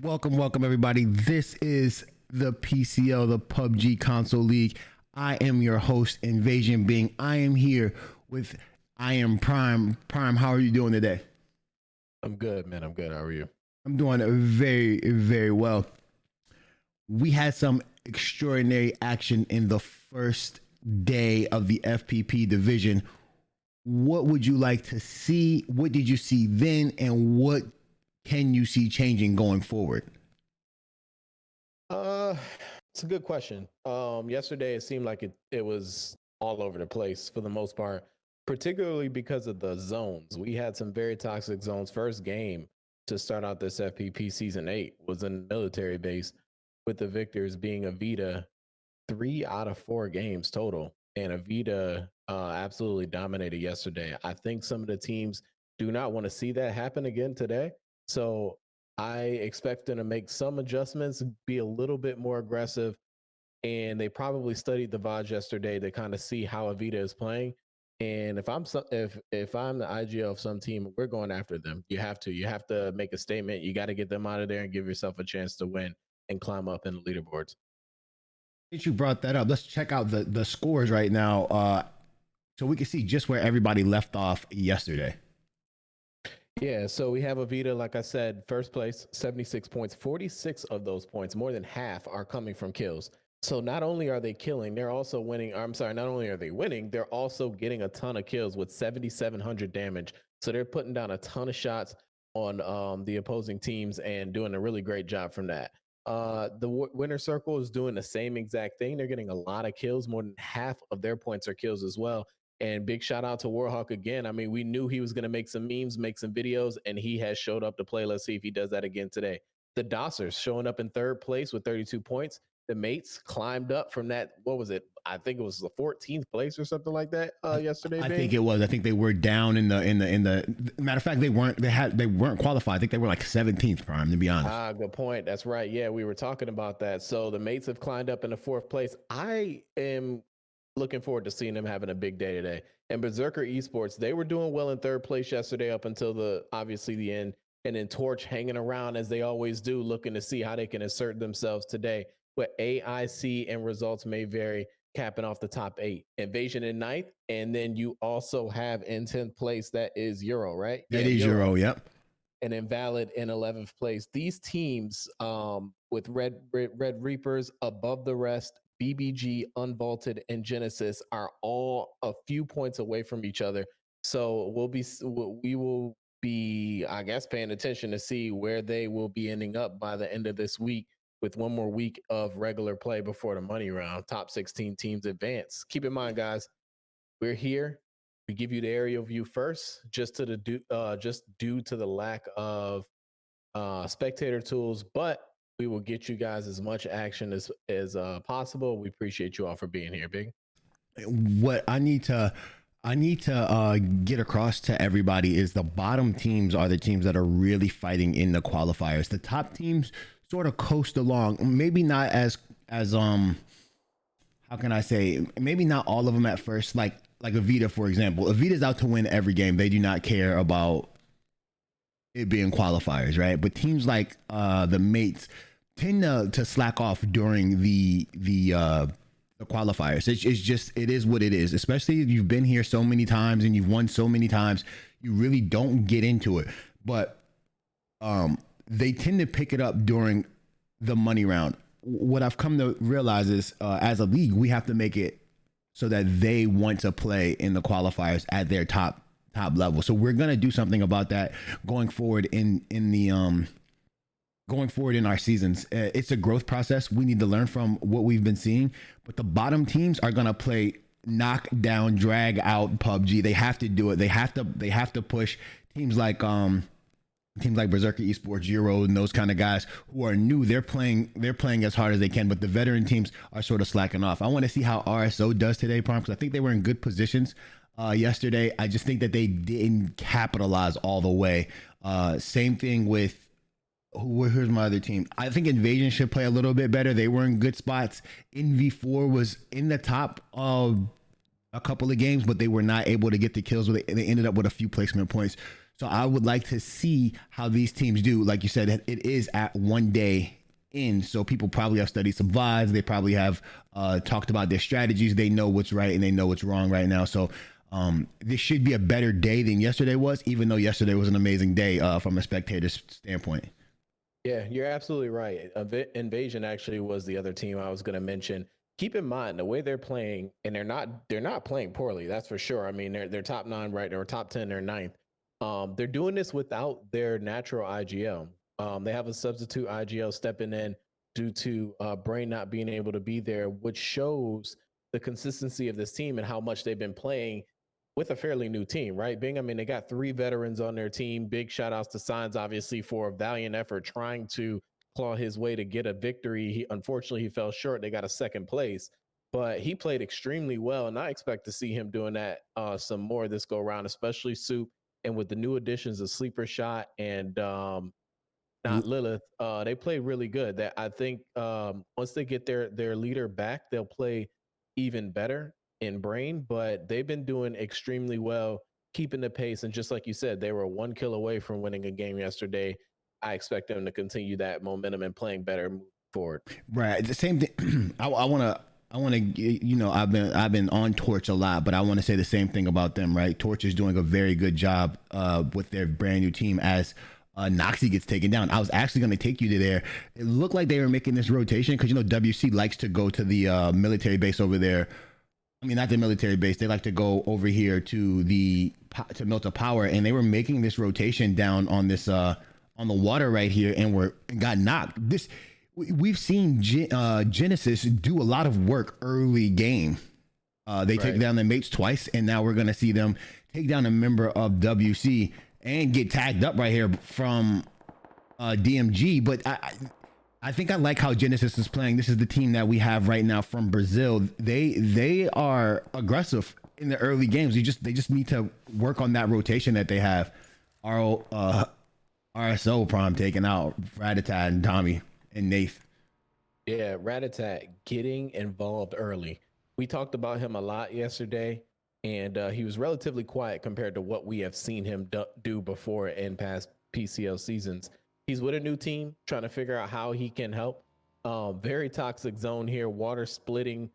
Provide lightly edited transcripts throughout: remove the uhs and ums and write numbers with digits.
Welcome everybody. This is the PCL, the PUBG Console League. I am your host, Invasion Being. I am here with I am Prime. Prime, how are you doing today? I'm good, man. I'm good. How are you? I'm doing very well. We had some extraordinary action in the first day of the FPP division. What would you like to see? What did you see then, and what can you see changing going forward? Uh, it's a good question. Yesterday it seemed like it was all over the place for the most part, particularly because of the zones. We had some very toxic zones. First game to start out this FPP season 8 was in military base, with the victors being Avita, 3 out of 4 games total, and Avita absolutely dominated yesterday. I think some of the teams do not want to see that happen again today. So I expect them to make some adjustments, be a little bit more aggressive, and they probably studied the VOD yesterday to kind of see how Avita is playing. And if I'm the IGL of some team, we're going after them. You have to make a statement. You got to get them out of there and give yourself a chance to win and climb up in the leaderboards. Since you brought that up, let's check out the scores right now, so we can see just where everybody left off yesterday. Yeah, so we have Avita, like I said, first place, 76 points. 46 of those points, more than half, are coming from kills. So not only are they killing, they're also winning. I'm sorry, not only are they winning, they're also getting a ton of kills with 7,700 damage. So they're putting down a ton of shots on the opposing teams and doing a really great job from that. The winner circle is doing the same exact thing. They're getting a lot of kills. More than half of their points are kills as well. And big shout out to Warhawk again. I mean, we knew he was going to make some memes, make some videos, and he has showed up to play. Let's see if he does that again today. The Dossers showing up in third place with 32 points. The Mates climbed up from that. What was it? I think it was the 14th place or something like that yesterday. I think it was. I think they were down in the matter of fact, they weren't qualified. I think they were like 17th, Prime, to be honest. Good point. That's right. Yeah, we were talking about that. So the Mates have climbed up in the 4th place. I am looking forward to seeing them having a big day today. And Berserker Esports, they were doing well in 3rd place yesterday up until obviously the end. And then Torch hanging around as they always do, looking to see how they can assert themselves today. But AIC and results may vary, capping off the top 8. Invasion in 9th. And then you also have in 10th place, that is Euro, right? That is Euro, yep. And Invalid in 11th place. These teams with Red Reapers above the rest, BBG, Unvaulted, and Genesis are all a few points away from each other. So we will be, I guess, paying attention to see where they will be ending up by the end of this week, with one more week of regular play before the money round. Top 16 teams advance. Keep in mind, guys, we're here. We give you the aerial view first, just due to the lack of spectator tools, but we will get you guys as much action as possible. We appreciate you all for being here, Big. What I need to get across to everybody is the bottom teams are the teams that are really fighting in the qualifiers. The top teams sort of coast along, maybe not as how can I say, maybe not all of them at first, like Avita, for example. Avita's out to win every game. They do not care about it being qualifiers, right? But teams like the Mates tend to slack off during the qualifiers. It is what it is. Especially if you've been here so many times and you've won so many times, you really don't get into it. But they tend to pick it up during the money round. What I've come to realize is, as a league, we have to make it so that they want to play in the qualifiers at their top level. So we're gonna do something about that going forward in our seasons. It's a growth process. We need to learn from what we've been seeing, but the bottom teams are gonna play knock down, drag out PUBG. They have to do it. They have to push teams like Berserker Esports, Euro, and those kind of guys who are new. They're playing as hard as they can, but the veteran teams are sort of slacking off. I want to see how RSO does today, Prime, because I think they were in good positions yesterday. I just think that they didn't capitalize all the way. Same thing with here's my other team. I think Invasion should play a little bit better. They were in good spots. NV4 was in the top of a couple of games, but they were not able to get the kills. They ended up with a few placement points. So I would like to see how these teams do. Like you said, it is at 1 day in, so people probably have studied some VODs. They probably have talked about their strategies. They know what's right and they know what's wrong right now. So this should be a better day than yesterday was, even though yesterday was an amazing day from a spectator's standpoint. Yeah, you're absolutely right. Invasion actually was the other team I was going to mention. Keep in mind the way they're playing, and they're not playing poorly. That's for sure. I mean, they're top 9 right, or top 10, they're ninth. They're doing this without their natural IGL. They have a substitute IGL stepping in due to Brain not being able to be there, which shows the consistency of this team and how much they've been playing with a fairly new team, right? I mean, they got 3 veterans on their team. Big shout outs to Signs, obviously, for a valiant effort trying to claw his way to get a victory. Unfortunately, he fell short. They got a second place, but he played extremely well, and I expect to see him doing that some more this go around, especially Soup. And with the new additions of Sleeper Shot and not Lilith, they play really good. That I think once they get their leader back, they'll play even better in Brain. But they've been doing extremely well, keeping the pace. And just like you said, they were 1 kill away from winning a game yesterday. I expect them to continue that momentum and playing better moving forward. Right. The same thing. I want to, you know, I've been on Torch a lot, but I want to say the same thing about them, right? Torch is doing a very good job with their brand new team as Noxie gets taken down. I was actually going to take you to there. It looked like they were making this rotation because, you know, WC likes to go to the military base over there. I mean, not the military base. They like to go over here to Milta Power, and they were making this rotation down on this on the water right here, and got knocked. We've seen Genesis do a lot of work early game. They take down their mates twice, and now we're going to see them take down a member of WC and get tagged up right here from DMG. But I think I like how Genesis is playing. This is the team that we have right now from Brazil. They are aggressive in the early games. They just need to work on that rotation that they have. RSO Prom taking out Ratatat and Tommy and Nath. Yeah, Ratatat getting involved early. We talked about him a lot yesterday, and he was relatively quiet compared to what we have seen him do before in past PCL seasons. He's with a new team, trying to figure out how he can help. Very toxic zone here, water splitting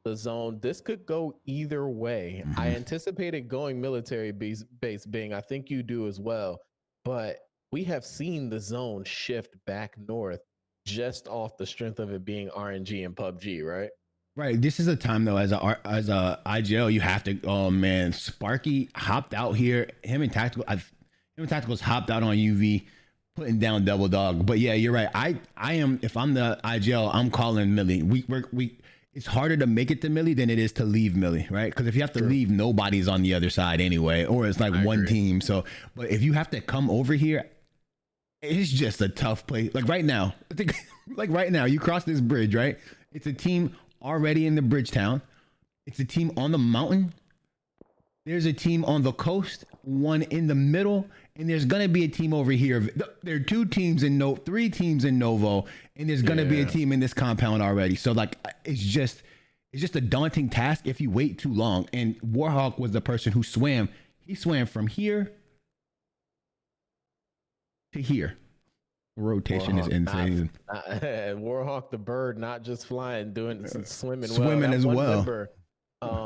the zone. This could go either way. Mm-hmm. I anticipated going military base Bing. I think you do as well. But we have seen the zone shift back north just off the strength of it being RNG and PUBG, right? Right. This is a time though, as a IGL, you have to. Oh man, Sparky hopped out here. Him and Tacticals hopped out on UV, putting down Double Dog. But yeah, you're right. I am. If I'm the IGL, I'm calling Millie. We. It's harder to make it to Millie than it is to leave Millie, right? Because if you have to leave, nobody's on the other side anyway, or it's like one team. So, but if you have to come over here, it's just a tough place. Like right now, you cross this bridge, right? It's a team already in the bridge town. It's a team on the mountain. There's a team on the coast, one in the middle, and there's gonna be a team over here. There are 3 teams in Novo, and there's gonna be a team in this compound already. So like, it's just a daunting task if you wait too long. And Warhawk was the person who swam. He swam from here to here. Rotation is insane. Warhawk the bird, not just flying, swimming as well.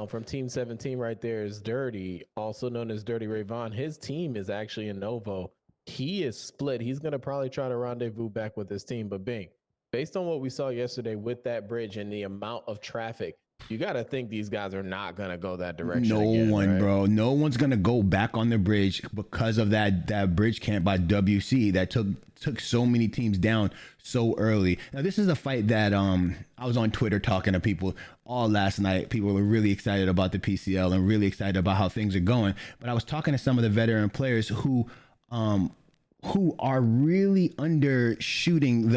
From Team 17 right there is Dirty, also known as Dirty Rayvon. His team is actually in Novo. He is split. He's going to probably try to rendezvous back with his team. But Bing, based on what we saw yesterday with that bridge and the amount of traffic, you got to think these guys are not going to go that direction. Bro. No one's going to go back on the bridge because of that bridge camp by WC that took so many teams down so early. Now, this is a fight that I was on Twitter talking to people all last night. People were really excited about the PCL and really excited about how things are going. But I was talking to some of the veteran players who are really undershooting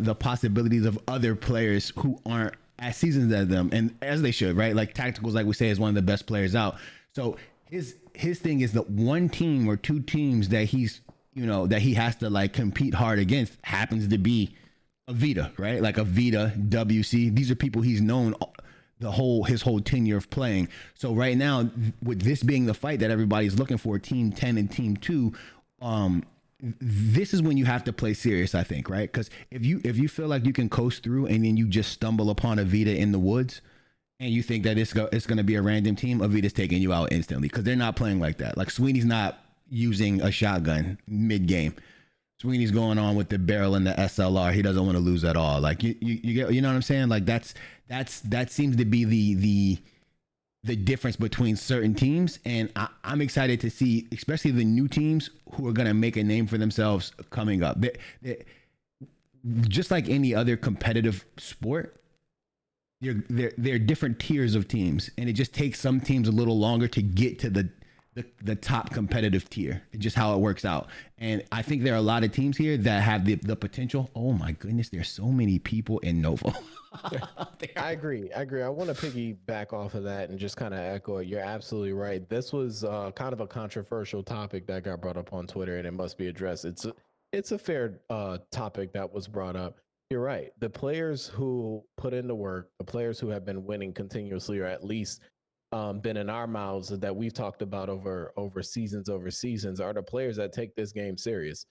the possibilities of other players who aren't as seasoned as them, and as they should, right? Like Tacticals, like we say, is one of the best players out. So his thing is that one team or 2 teams that that he has to like compete hard against happens to be a Vita, right? Like a Vita, WC. These are people he's known his whole tenure of playing. So right now, with this being the fight that everybody's looking for, Team 10 and Team 2, this is when you have to play serious, I think, right? Because if you feel like you can coast through and then you just stumble upon a Vita in the woods and you think that it's going to be a random team, Avita's taking you out instantly because they're not playing like that. Like Sweeney's not using a shotgun mid game. Sweeney's going on with the barrel and the SLR. He doesn't want to lose at all. Like you get, you know what I'm saying? Like that seems to be the difference between certain teams. And I'm excited to see, especially the new teams who are going to make a name for themselves coming up. They, just like any other competitive sport, there are different tiers of teams, and it just takes some teams a little longer to get to the top competitive tier. It's just how it works out. And I think there are a lot of teams here that have the potential. Oh my goodness, there's so many people in Novo. I agree. I want to piggyback off of that and just kind of echo it. You're absolutely right. This was kind of a controversial topic that got brought up on Twitter, and it must be addressed. It's a fair topic that was brought up. You're right. The players who put in the work, the players who have been winning continuously, or at least been in our mouths that we've talked about over seasons, are the players that take this game serious.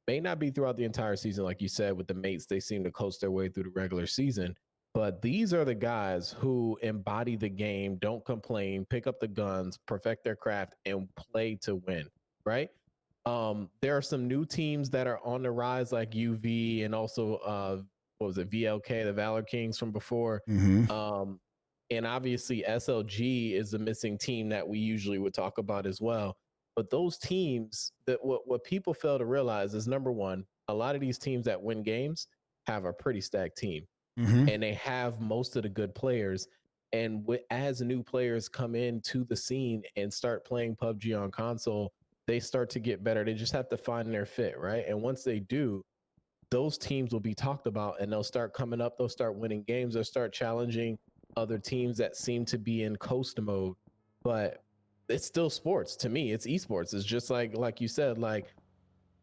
May not be throughout the entire season, like you said, with the mates, they seem to coast their way through the regular season. But these are the guys who embody the game, don't complain, pick up the guns, perfect their craft, and play to win, right? There are some new teams that are on the rise, like UV and also what was it, VLK, the Valor Kings from before. Mm-hmm. And obviously SLG is the missing team that we usually would talk about as well. But those teams, that what people fail to realize is, number one, a lot of these teams that win games have a pretty stacked team, and they have most of the good players. And as new players come into the scene and start playing PUBG on console, they start to get better. They just have to find their fit, right? And once they do, those teams will be talked about, and they'll start coming up. They'll start winning games. They'll start challenging other teams that seem to be in coast mode. But it's still sports to me. It's esports. It's just like you said, like,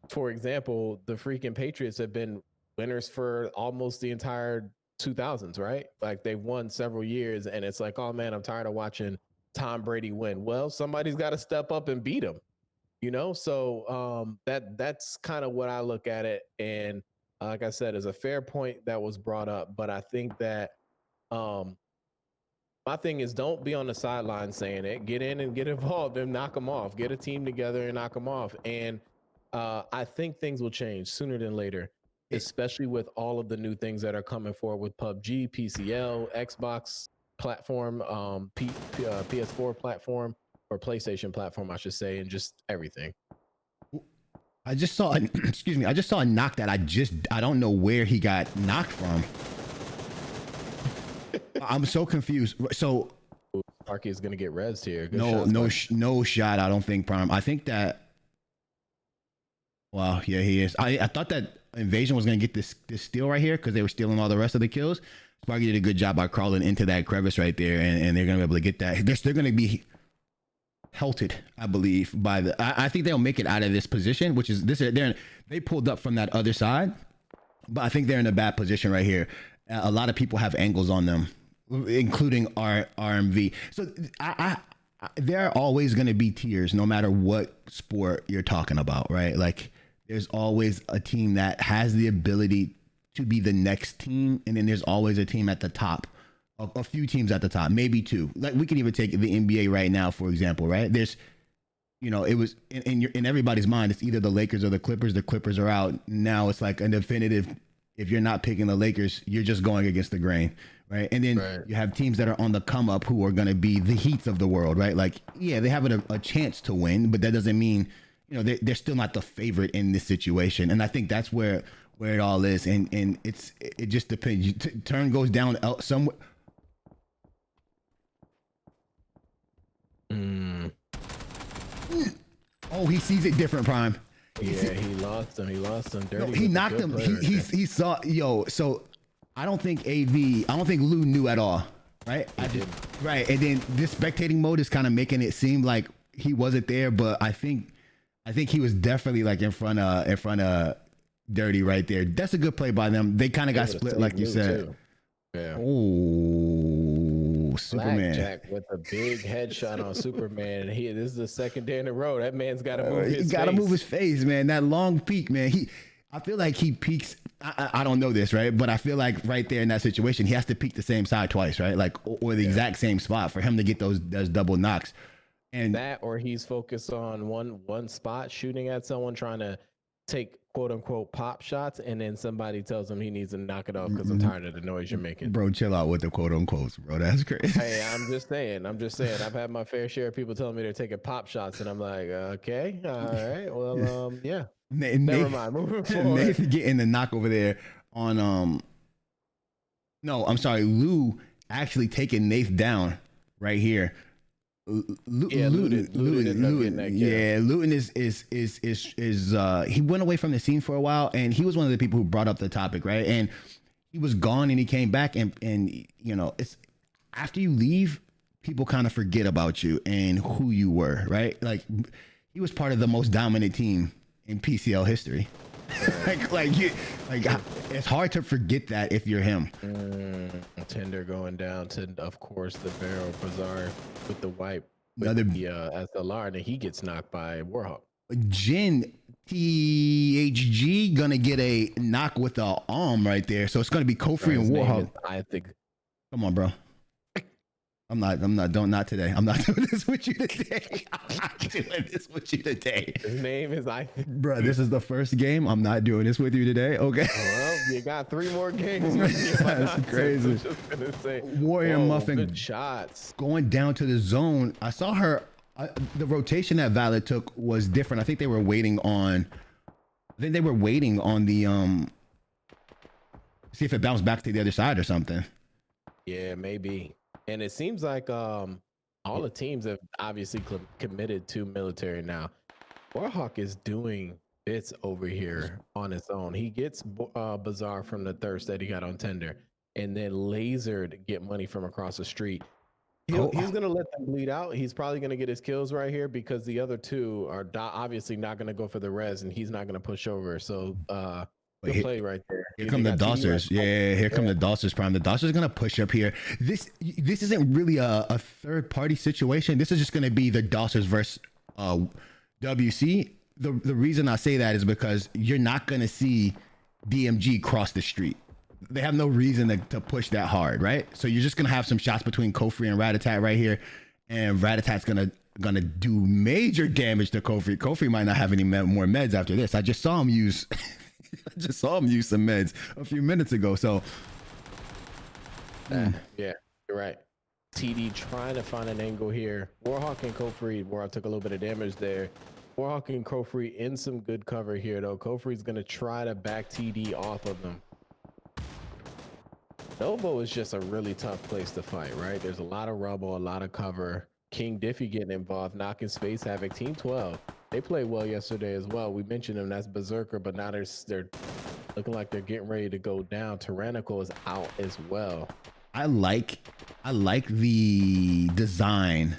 for example, the freaking Patriots have been winners for almost the entire 2000s, right? Like they've won several years, and it's like, oh man, I'm tired of watching Tom Brady win. Well, somebody's got to step up and beat him, you know? So that's kind of what I look at it. And like I said, is a fair point that was brought up, but I think that my thing is, don't be on the sideline saying it. Get in and get involved and knock them off. Get a team together and knock them off. And I think things will change sooner than later, especially with all of the new things that are coming forward with PUBG, PCL, Xbox platform, PS4 platform, or PlayStation platform, I should say, and just everything. I just saw, excuse me, I just saw a knock that I don't know where he got knocked from. I'm so confused. So Sparky is gonna get rezzed here. No shot. I don't think Prime. I think that. Well, yeah, he is. I thought that Invasion was gonna get this steal right here because they were stealing all the rest of the kills. Sparky did a good job by crawling into that crevice right there, and they're gonna be able to get that. They're gonna be pelted, I believe, by the. I think they'll make it out of this position, which is this. They pulled up from that other side, but I think they're in a bad position right here. A lot of people have angles on them, including our RMV. So there are always going to be tiers, no matter what sport you're talking about, right? Like there's always a team that has the ability to be the next team, and then there's always a team at the top, a few teams at the top, maybe two. Like we can even take the NBA right now, for example, right? There's, you know, it was in everybody's mind, it's either the Lakers or the Clippers. The Clippers are out now. It's like a definitive. If you're not picking the Lakers, you're just going against the grain, right? And then you have teams that are on the come up who are going to be the Heats of the world, right? Like, yeah, they have a chance to win, but that doesn't mean, you know, they're still not the favorite in this situation. And I think that's where it all is. And it just depends. Turn goes down somewhere. Oh, he sees it different, Prime. Yeah, he lost him. Dirty. No, he knocked him. He saw, so I don't think Lou knew at all, right? Right. And then this spectating mode is kind of making it seem like he wasn't there, but I think he was definitely like in front of Dirty right there. That's a good play by them. They kind of got split, like you said. Too. Yeah. Oh, Oh, Superman. Blackjack with a big headshot on Superman. This is the second day in a row. That man's got to move his face. He got to move his face, man. That long peak, man. I feel like he peaks. I don't know this, right? But I feel like right there in that situation, he has to peek the same side twice, right? Like, or the exact same spot for him to get those double knocks. And that, or he's focused on one spot, shooting at someone, trying to take quote unquote pop shots, and then somebody tells him he needs to knock it off because I'm tired of the noise you're making. Bro, chill out with the quote unquotes, bro. That's crazy. Hey, I'm just saying. I've had my fair share of people telling me they're taking pop shots, and I'm like, okay, all right, well, yeah. Never mind. Moving forward. Nathan getting the knock over there on no, I'm sorry, Lou actually taking Nath down right here. Luton is he went away from the scene for a while, and he was one of the people who brought up the topic, right? And he was gone and he came back, and you know, it's after you leave, people kind of forget about you and who you were, right? Like, he was part of the most dominant team in PCL history. It's hard to forget that if you're him. Tender going down to, of course, the barrel Bazaar with the wipe with the SLR, and he gets knocked by Warhawk. Jin THG gonna get a knock with the arm right there, so it's gonna be Kofri and Warhawk. I think. Come on, bro. Not today. I'm not doing this with you today. I'm not doing this with you today. His name is Bro, this is the first game. I'm not doing this with you today. Okay. Well, you got 3 more games. That's crazy. Warrior Muffin. Good shots. Going down to the zone. I saw her. The rotation that Valid took was different. I think they were waiting on the see if it bounced back to the other side or something. Yeah, maybe. And it seems like all the teams have obviously committed to military now. Warhawk is doing bits over here on his own. He gets Bazaar from the thirst that he got on Tender, and then Laser to get money from across the street. He's going to let them bleed out. He's probably going to get his kills right here because the other two are obviously not going to go for the res, and he's not going to push over. So good play right there. Here come the Dossers. Yeah, here come the Dossers prime. The Dossers gonna push up here. This isn't really a third party situation. This is just gonna be the Dossers versus WC. The reason I say that is because you're not gonna see DMG cross the street. They have no reason to push that hard, right? So you're just gonna have some shots between Kofri and Ratatat right here, and Ratatat's gonna do major damage to Kofri. Kofri might not have any more meds after this. I just saw him use some meds a few minutes ago. So yeah, you're right. TD trying to find an angle here. Warhawk and Kofri. Warhawk took a little bit of damage there. Warhawk and Kofri in some good cover here, though. Kofri's going to try to back TD off of them. Novo is just a really tough place to fight, right? There's a lot of rubble, a lot of cover. King Diffie getting involved, knocking Space Havoc. Team 12, they played well yesterday as well. We mentioned them, that's Berserker, but now they're looking like they're getting ready to go down. Tyrannical is out as well. I like the design.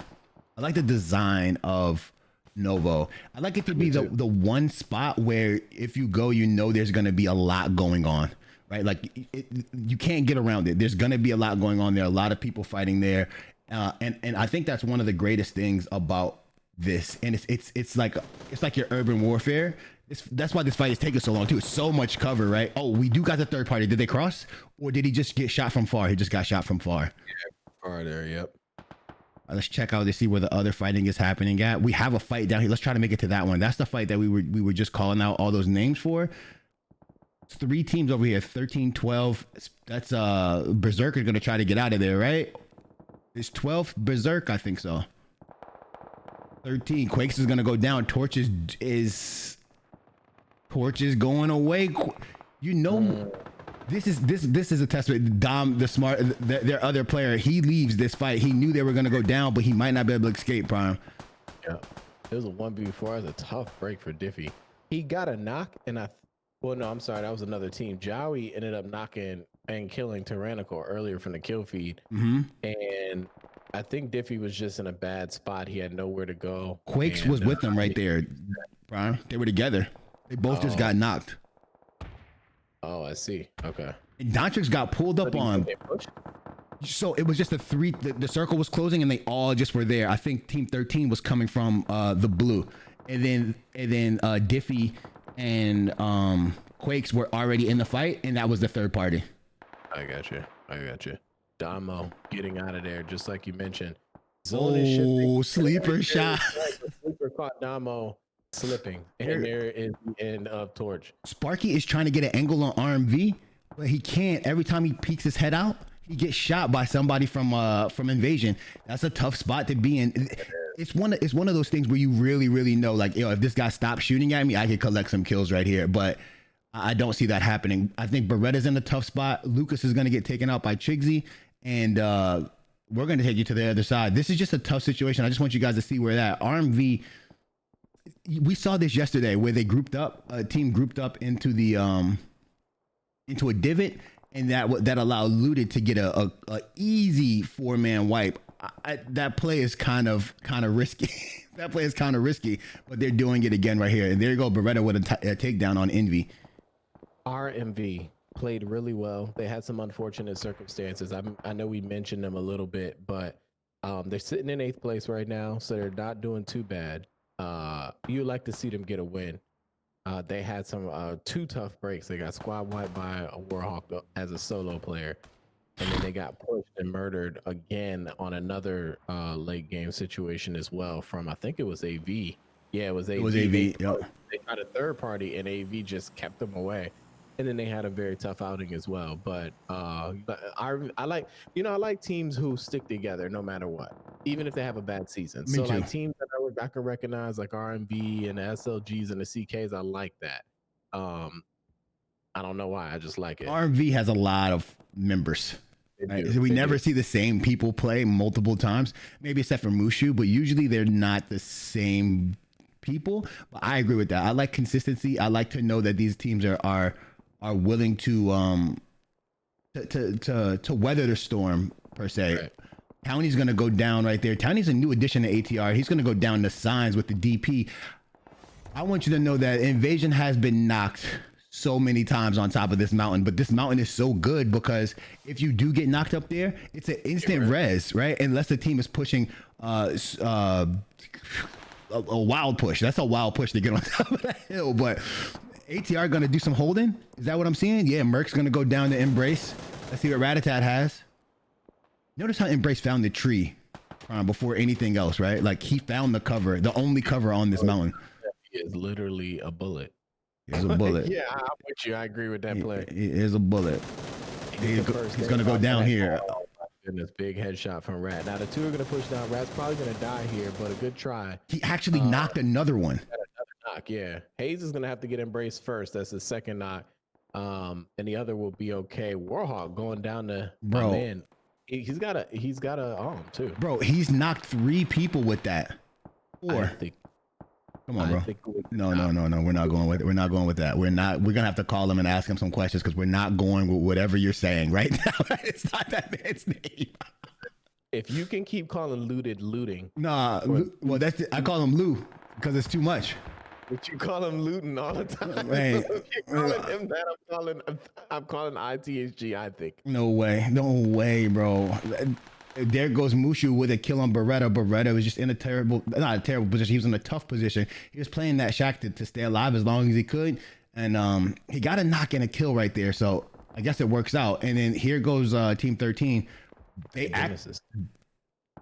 I like the design of Novo. I like it to be the one spot where if you go, you know there's going to be a lot going on, right? Like you can't get around it. There's going to be a lot going on there. A lot of people fighting there. And I think that's one of the greatest things about this. And it's like your urban warfare. That's why this fight is taking so long too. It's so much cover, right? Oh, we do got the third party. Did they cross, or did he just get shot from far? He just got shot from far. Yeah, far there. Yep. Let's check out to see where the other fighting is happening at. We have a fight down here. Let's try to make it to that one. That's the fight that we were just calling out all those names for. 3 teams over here, 13, 12. That's Berserker going to try to get out of there, right? Is 12 Berserk? I think so. 13. Quakes is going to go down. Torch is going away. You know, this is a testament. Dom, the smart, their other player, he leaves this fight. He knew they were going to go down, but he might not be able to escape, Prime. Yeah. It was a 1v4. It was a tough break for Diffie. He got a knock, and well, no, I'm sorry. That was another team. Jowie ended up knocking and killing Tyrannical earlier from the kill feed. Mm-hmm. And I think Diffie was just in a bad spot. He had nowhere to go. Quakes was with them right there, Prime. They were together. They both just got knocked. Oh, I see. Okay. And Dontrix got pulled up on. So it was just the circle was closing and they all just were there. I think Team 13 was coming from the blue, and then Diffie and Quakes were already in the fight, and that was the third party. I got you. Damo getting out of there, just like you mentioned. Zone is shifting. Sleeper shot. The sleeper caught Damo slipping, and there is the end of Torch. Sparky is trying to get an angle on RMV, but he can't. Every time he peeks his head out, he gets shot by somebody from Invasion. That's a tough spot to be in. It's one of those things where you really know, like, if this guy stops shooting at me, I could collect some kills right here. But I don't see that happening. I think Beretta's in a tough spot. Lucas is going to get taken out by Chigsy, and we're going to take you to the other side. This is just a tough situation. I just want you guys to see where that RMV. We saw this yesterday where they grouped up. A team grouped up into the into a divot, and that allowed Looted to get a easy 4-man wipe. That play is kind of risky. That play is kind of risky, but they're doing it again right here. And there you go, Beretta with a takedown on Envy. RMV played really well. They had some unfortunate circumstances. I know we mentioned them a little bit, but they're sitting in 8th place right now, so they're not doing too bad. You like to see them get a win. They had some 2 tough breaks. They got squad wiped by a Warhawk as a solo player, and then they got pushed and murdered again on another late game situation as well from, I think it was AV. Yeah, it was AV. Yep. They got a third party, and AV just kept them away. And then they had a very tough outing as well. But I like teams who stick together no matter what, even if they have a bad season. Me too. Like teams that I can recognize, like RMB and the SLGs and the CKs, I like that. I don't know why, I just like it. RMV has a lot of members. Right? We never see the same people play multiple times, maybe except for Mushu, but usually they're not the same people. But I agree with that. I like consistency. I like to know that these teams are willing to weather the storm per se. Right. Townie's gonna go down right there. Townie's a new addition to ATR. He's gonna go down to Signs with the DP. I want you to know that Invasion has been knocked so many times on top of this mountain, but this mountain is so good because if you do get knocked up there, it's an instant res, right? Unless the team is pushing a wild push. That's a wild push to get on top of that hill, but ATR gonna do some holding. Is that what I'm seeing? Yeah, Merc's gonna go down to Embrace. Let's see what Ratatat has. Notice how Embrace found the tree before anything else, right? Like he found the cover, the only cover on this mountain. He is literally a bullet. Here's a bullet. Yeah, I'm with you. I agree with that play. Here's a bullet. He's gonna go down here. Goodness, big headshot from Rat. Now the 2 are gonna push down. Rat's probably gonna die here, but a good try. He actually knocked another one. Knock, yeah. Hayes is gonna have to get embraced first. That's his second knock. And the other will be okay. Warhawk going down to bro. Man. He's got a arm too. Bro, he's knocked 3 people with that. 4. Come on, bro. No. We're not going with it. We're not going with that. We're gonna have to call him and ask him some questions because we're not going with whatever you're saying right now. It's not that man's name. If you can keep calling looting. Nah, well I call him Lou because it's too much. But you call him looting all the time. Hey, so calling him that, I'm calling ITHG, I think. No way, bro. There goes Mushu with a kill on Beretta. Beretta was just in not a terrible position. He was in a tough position. He was playing that shack to stay alive as long as he could. And he got a knock and a kill right there. So I guess it works out. And then here goes Team 13.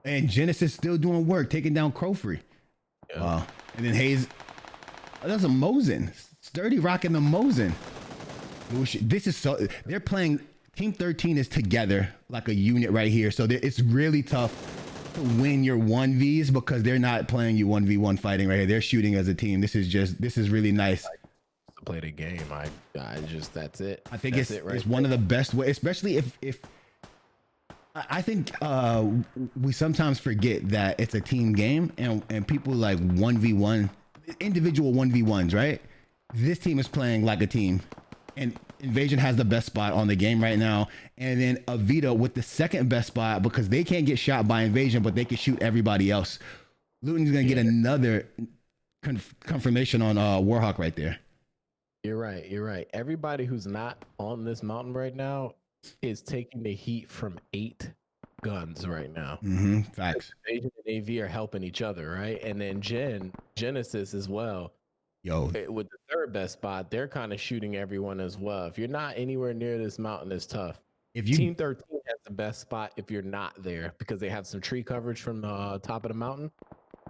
And Genesis still doing work, taking down Crowfree. Yeah. And then Hayes, that's a Mosin. Sturdy rocking the Mosin. This is so, they're playing, Team 13 is together like a unit right here. So it's really tough to win your 1Vs because they're not playing you 1v1 fighting right here. They're shooting as a team. This is really nice. To play the game. That's it. I think it's one of the best ways, especially if I think we sometimes forget that it's a team game and people like 1v1, individual 1v1s, right? This team is playing like a team. And Invasion has the best spot on the game right now. And then Avita with the second best spot because they can't get shot by Invasion, but they can shoot everybody else. Luton's going to get another confirmation on Warhawk right there. You're right. Everybody who's not on this mountain right now is taking the heat from 8 guns right now. Facts. Invasion and AV are helping each other, right? And then Genesis as well. Yo, With the third best spot, they're kind of shooting everyone as well. If you're not anywhere near this mountain, it's tough. if you Team 13 has the best spot if you're not there because they have some tree coverage from the top of the mountain,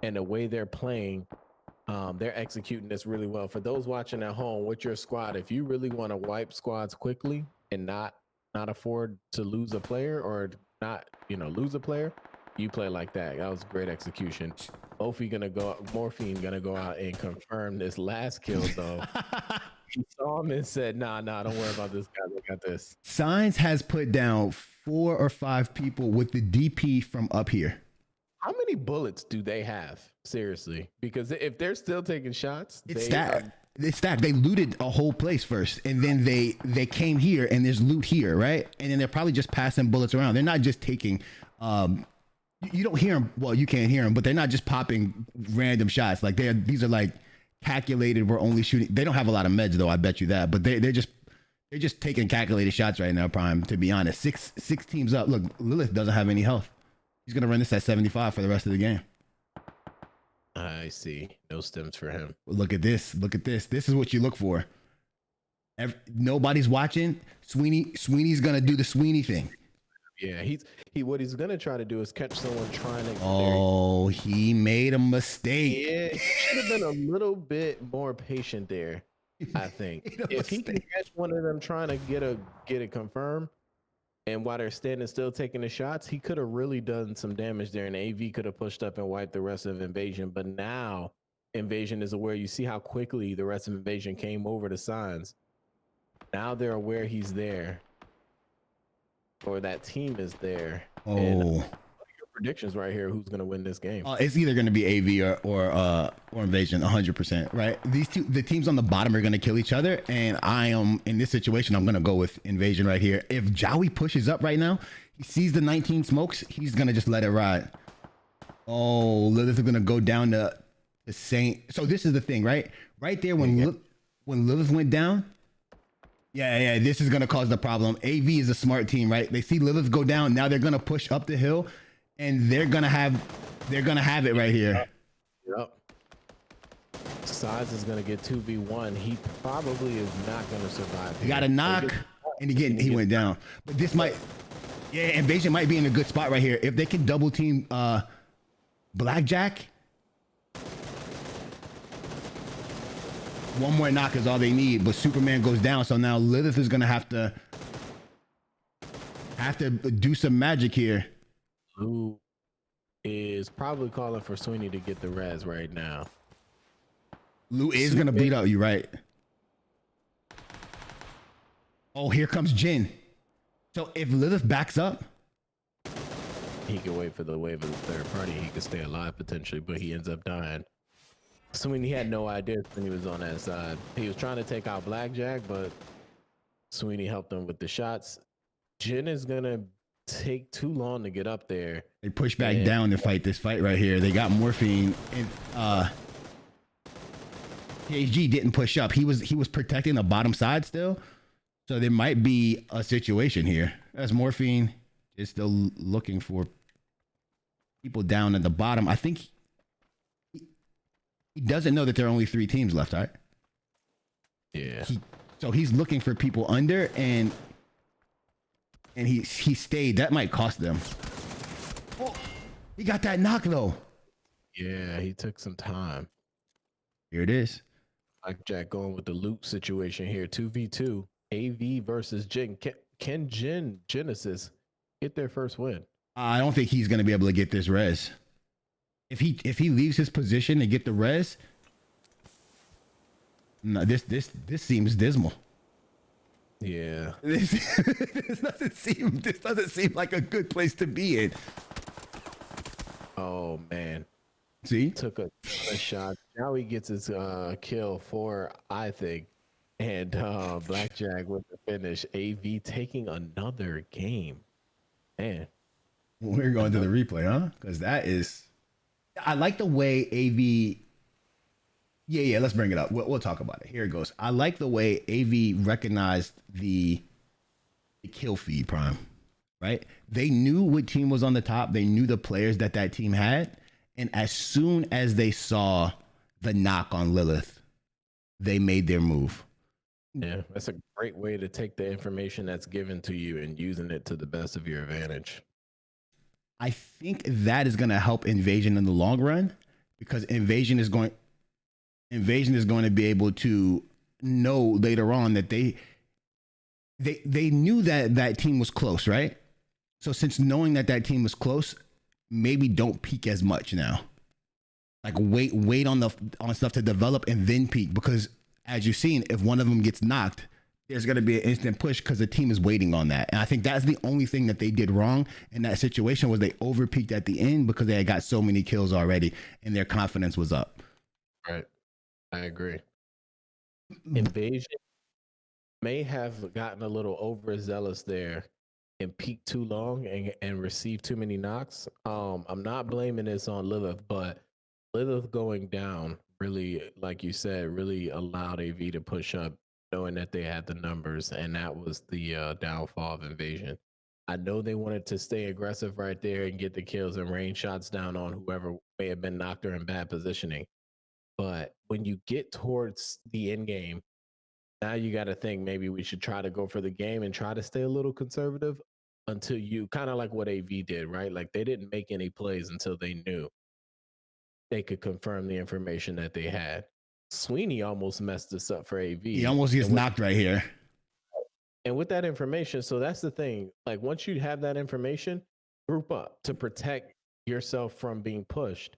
and the way they're playing, they're executing this really well. For those watching at home, with your squad, if you really want to wipe squads quickly and not afford to lose a player or not, lose a player, you play like that. That was great execution. Morphine gonna go out and confirm this last kill though. He saw him and said, nah, don't worry about this guy. Look at this. Signs has put down 4 or 5 people with the DP from up here. How many bullets do they have? Seriously, because if they're still taking shots, It's stacked. They looted a whole place first, and then they came here, and there's loot here, right? And then they're probably just passing bullets around. They're not just taking. You don't hear them. Well, you can't hear them, but they're not just popping random shots. Like these are like calculated. We're only shooting. They don't have a lot of meds though. I bet you that. But they're just taking calculated shots right now. Prime, to be honest. Six teams up. Look, Lilith doesn't have any health. He's gonna run this at 75 for the rest of the game. I see. No stems for him. Look at this. Look at this. This is what you look for. Nobody's watching. Sweeney's gonna do the Sweeney thing. Yeah, what he's gonna try to do is catch someone trying to. Oh, he made a mistake. Yeah, he should have been a little bit more patient there. I think if he can catch one of them trying to get it confirmed, and while they're standing still taking the shots, he could have really done some damage there, and AV could have pushed up and wiped the rest of Invasion. But now Invasion is aware. You see how quickly the rest of Invasion came over the signs. Now they're aware he's there. Or that team is there. Oh, and what are your predictions right here? Who's gonna win this game? It's either gonna be AV or Invasion, 100%. Right? The teams on the bottom are gonna kill each other, and I am in this situation. I'm gonna go with Invasion right here. If Jowie pushes up right now, he sees the 19 smokes. He's gonna just let it ride. Oh, Lilith is gonna go down to the same. So this is the thing, right? Right there when Lilith went down. Yeah, this is gonna cause the problem. AV is a smart team, right? They see Lilith go down. Now they're gonna push up the hill, and they're gonna have it right here. Yep. Size is gonna get 2v1. He probably is not gonna survive. He got a knock, and he went down. But this might, Invasion might be in a good spot right here if they can double team Blackjack. One more knock is all they need, but Superman goes down, so now Lilith is gonna have to do some magic here. Who is probably calling for Sweeney to get the res right now? Lou is gonna bleed out. You right? Oh, here comes Jin. So if Lilith backs up, he can wait for the wave of the third party. He could stay alive potentially, but he ends up dying. Sweeney had no idea when he was on that side. He was trying to take out Blackjack, but Sweeney helped him with the shots. Jin is gonna take too long to get up there. They push back down to fight this fight right here. They got Morphine, and PHG didn't push up. He was protecting the bottom side still, so there might be a situation here. As Morphine is still looking for people down at the bottom. I think he doesn't know that there are only 3 teams left, right? Yeah. So he's looking for people under, and he stayed. That might cost them. Oh, he got that knock though. Yeah, he took some time. Here it is. Blackjack going with the loot situation here. 2v2. AV versus Jin. Can Genesis get their first win? I don't think he's gonna be able to get this res. If he leaves his position and get the res, no, this seems dismal. Yeah. This doesn't seem like a good place to be in. Oh man. See? Took a shot. Now he gets his kill for, I think. And Blackjack with the finish. AV taking another game. Man. We're going to the replay, huh? Because that is, I like the way AV. Yeah, let's bring it up. We'll talk about it. Here it goes. I like the way AV recognized the kill feed, Prime, right? They knew what team was on the top. They knew the players that that team had. And as soon as they saw the knock on Lilith, they made their move. Yeah, that's a great way to take the information that's given to you and using it to the best of your advantage. I think that is going to help Invasion in the long run because Invasion is going to be able to know later on that they knew that that team was close, right? So since knowing that that team was close, maybe don't peak as much now. Like wait on stuff to develop and then peak because as you've seen, if one of them gets knocked, there's going to be an instant push because the team is waiting on that. And I think that's the only thing that they did wrong in that situation was they overpeaked at the end because they had got so many kills already and their confidence was up. Right. I agree. Invasion may have gotten a little overzealous there and peaked too long and received too many knocks. I'm not blaming this on Lilith, but Lilith going down really, like you said, really allowed AV to push up, knowing that they had the numbers, and that was the downfall of Invasion. I know they wanted to stay aggressive right there and get the kills and rain shots down on whoever may have been knocked or in bad positioning. But when you get towards the end game, now you got to think maybe we should try to go for the game and try to stay a little conservative until you kind of like what AV did, right? Like they didn't make any plays until they knew they could confirm the information that they had. Sweeney almost messed this up for AV. He almost gets knocked right here. And with that information, so that's the thing. Like once you have that information, group up to protect yourself from being pushed.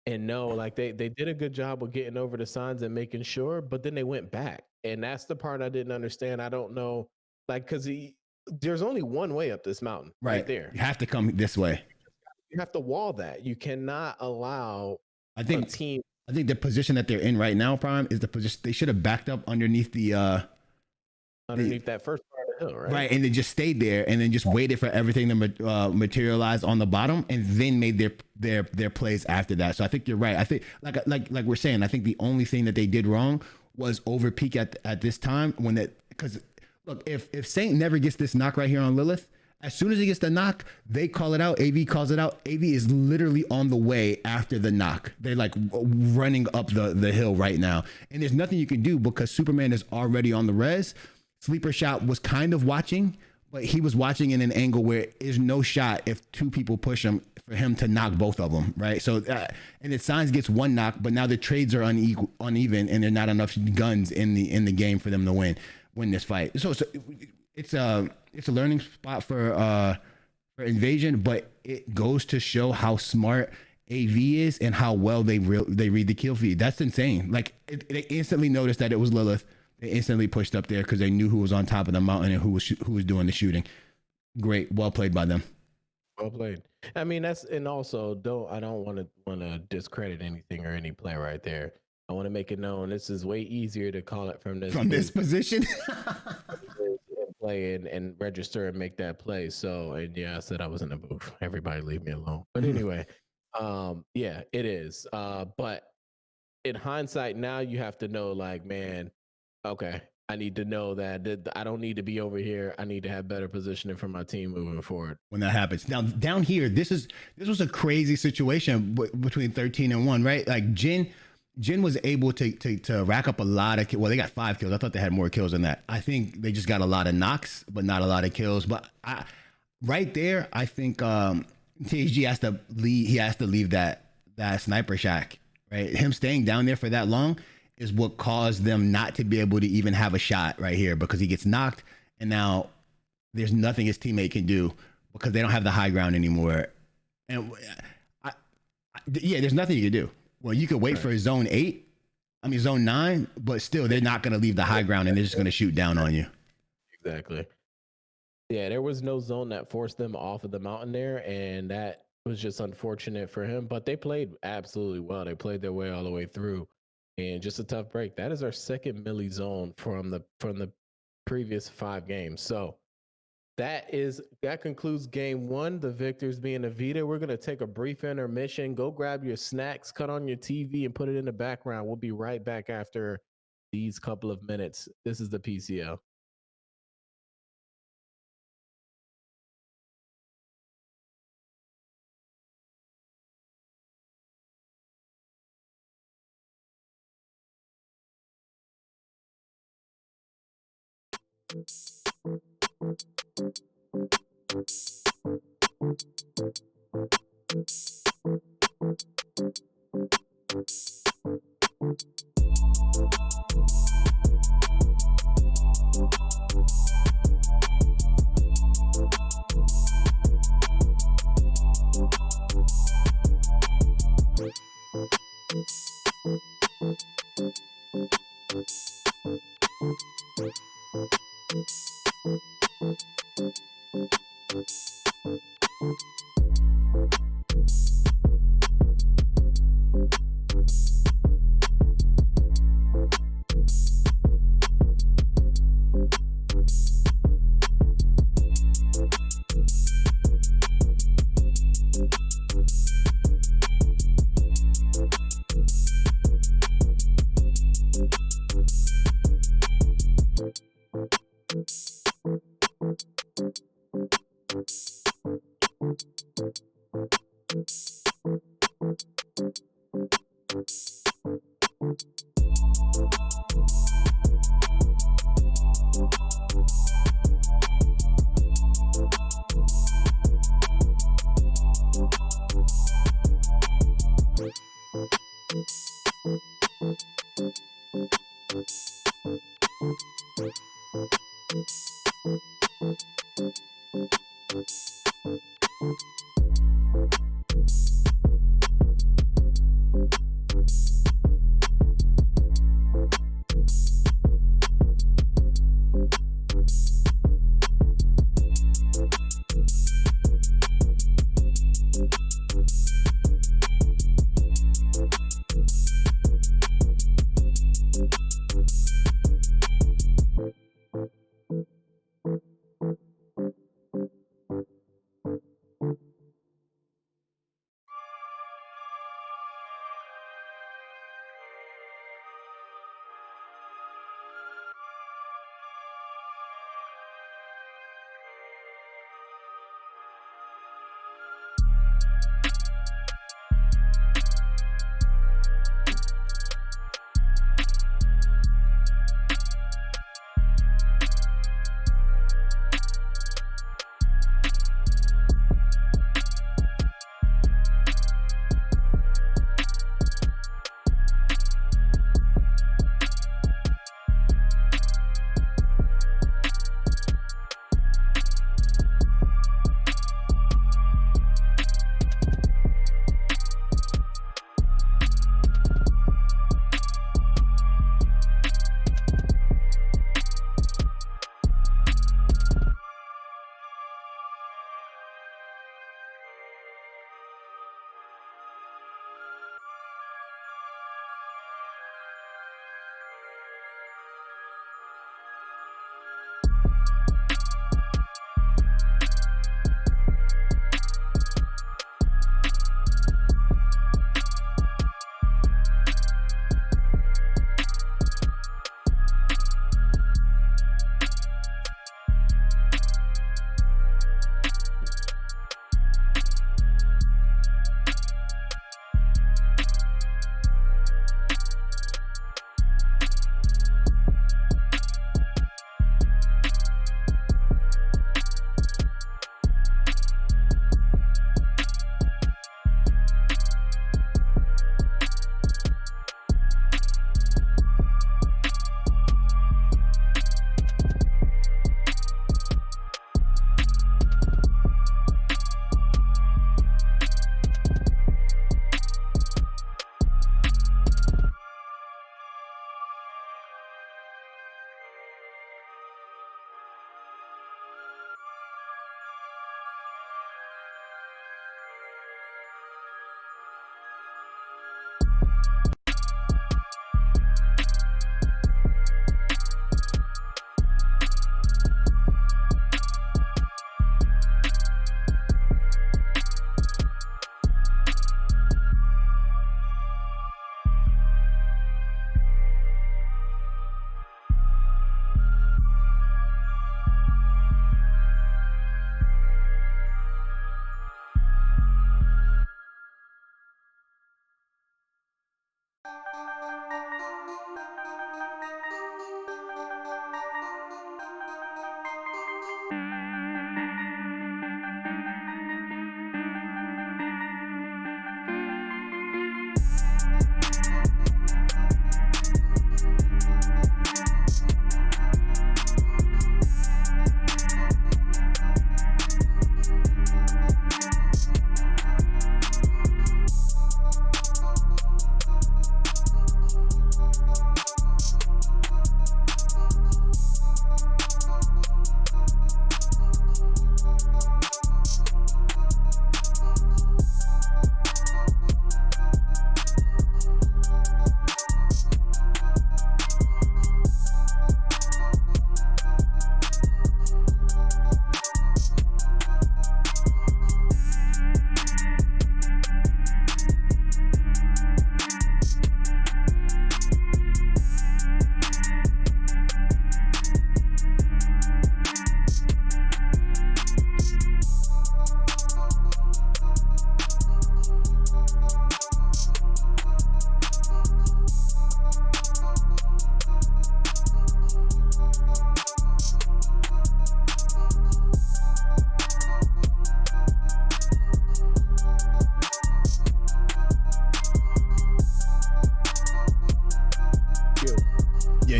And no, like they did a good job of getting over the signs and making sure, but then they went back. And that's the part I didn't understand. I don't know, like, because there's only one way up this mountain right there. You have to come this way. You have to wall that. You cannot allow a team. I think the position that they're in right now, Prime, is the position they should have backed up underneath that first part of the hill, right? Right, and they just stayed there and then just waited for everything to materialize on the bottom, and then made their plays after that. So I think you're right. I think like we're saying, I think the only thing that they did wrong was over peak at this time because look, if Saint never gets this knock right here on Lilith, as soon as he gets the knock, they call it out. AV calls it out. AV is literally on the way after the knock. They're like running up the hill right now. And there's nothing you can do because Superman is already on the res. Sleeper Shot was kind of watching, but he was watching in an angle where there's no shot if two people push him for him to knock both of them, right? So, and it Signs gets one knock, but now the trades are uneven, and there's not enough guns in the game for them to win this fight. So it's a learning spot for Invasion, but it goes to show how smart AV is and how well they read the kill feed. That's insane. Like they instantly noticed that it was Lilith. They instantly pushed up there because they knew who was on top of the mountain and who was doing the shooting. Great, well played by them. Well played. I mean, and also I don't want to discredit anything or any play right there. I want to make it known this is way easier to call it from this position. Play and register and make that play. So, and yeah, I said I was in the booth. Everybody leave me alone. But anyway, yeah, it is. But in hindsight, now you have to know, like, man, okay, I need to know that I don't need to be over here. I need to have better positioning for my team moving forward. When that happens. Now down here, this was a crazy situation between 13 and 1, right? Like Jin was able to rack up a lot of kills. Well, they got 5 kills. I thought they had more kills than that. I think they just got a lot of knocks, but not a lot of kills. But right there, I think THG has to leave. He has to leave that sniper shack, right? Him staying down there for that long is what caused them not to be able to even have a shot right here because he gets knocked, and now there's nothing his teammate can do because they don't have the high ground anymore. And there's nothing you can do. Well, you could wait for zone 9, but still they're not going to leave the high ground and they're just going to shoot down on you. Exactly. Yeah, there was no zone that forced them off of the mountain there, and that was just unfortunate for him. But they played absolutely well. They played their way all the way through, and just a tough break. That is our second milli zone from the previous 5 games. So that concludes game 1. The victors being Avita. We're gonna take a brief intermission. Go grab your snacks, cut on your TV, and put it in the background. We'll be right back after these couple of minutes. This is the PCL.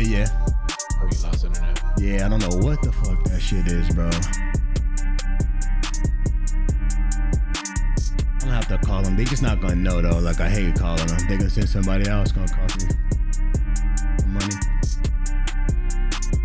Yeah. Oh, you lost internet. Yeah, I don't know what the fuck that shit is, bro. I'm gonna have to call them. They just not gonna know though. Like I hate calling them. They gonna send somebody else gonna call me.